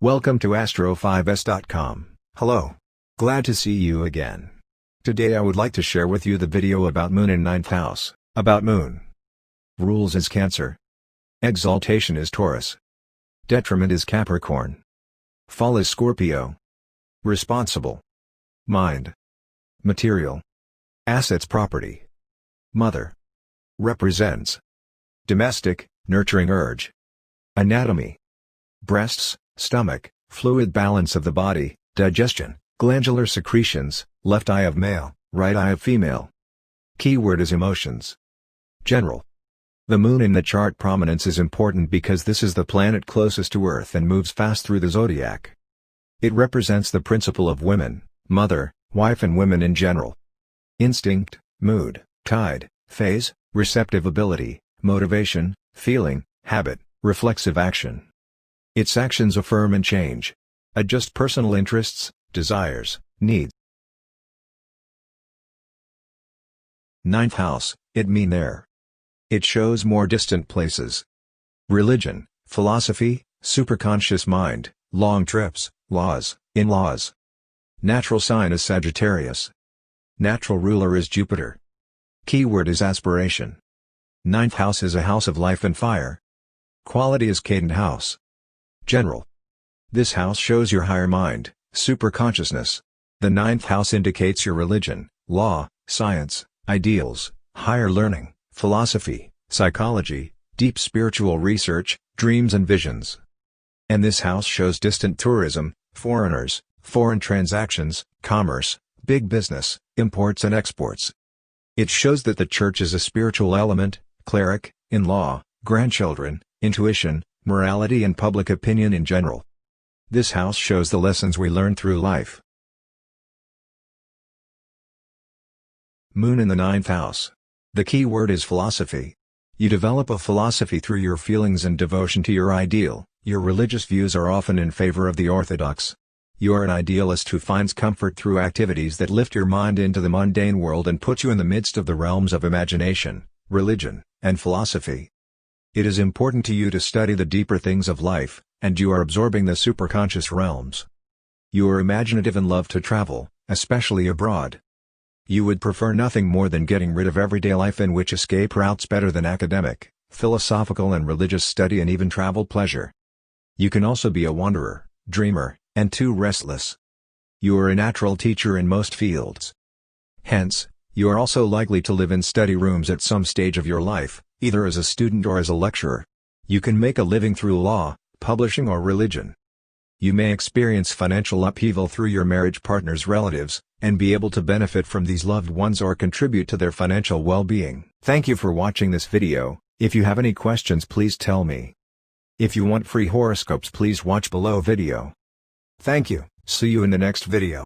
Welcome to Astro5s.com. Hello. Glad to see you again. Today I would like to share with you the video about Moon in 9th house. About Moon. Rules is Cancer. Exaltation is Taurus. Detriment is Capricorn. Fall is Scorpio. Responsible. Mind. Material. Assets property. Mother. Represents. Domestic, nurturing urge. Anatomy. Breasts, stomach, fluid balance of the body, digestion, glandular secretions, left eye of male, right eye of female. Keyword is emotions. General. The Moon in the chart prominence is important because this is the planet closest to Earth and moves fast through the zodiac. It represents the principle of women, mother, wife and women in general. Instinct, mood, tide, phase, receptive ability, motivation, feeling, habit, reflexive action. Its actions affirm and change. Adjust personal interests, desires, needs. 9th house, it mean there. It shows more distant places. Religion, philosophy, superconscious mind, long trips, laws, in-laws. Natural sign is Sagittarius. Natural ruler is Jupiter. Keyword is aspiration. 9th house is a house of life and fire. Quality is cadent house. General. This house shows your higher mind, superconsciousness. The 9th house indicates your religion, law, science, ideals, higher learning, philosophy, psychology, deep spiritual research, dreams and visions. And this house shows distant tourism, foreigners, foreign transactions, commerce, big business, imports and exports. It shows that the church is a spiritual element, cleric, in-law, grandchildren, intuition, morality and public opinion in general. This house shows the lessons we learn through life. Moon in the 9th house. The key word is philosophy. You develop a philosophy through your feelings and devotion to your ideal. Your religious views are often in favor of the orthodox. You are an idealist who finds comfort through activities that lift your mind into the mundane world and put you in the midst of the realms of imagination, religion, and philosophy. It is important to you to study the deeper things of life, and you are absorbing the superconscious realms. You are imaginative and love to travel, especially abroad. You would prefer nothing more than getting rid of everyday life in which escape routes better than academic, philosophical and religious study and even travel pleasure. You can also be a wanderer, dreamer, and too restless. You are a natural teacher in most fields. Hence, you are also likely to live in study rooms at some stage of your life, either as a student or as a lecturer. You can make a living through law, publishing or religion. You may experience financial upheaval through your marriage partner's relatives, and be able to benefit from these loved ones or contribute to their financial well-being. Thank you for watching this video. If you have any questions please tell me. If you want free horoscopes please watch below video. Thank you, see you in the next video.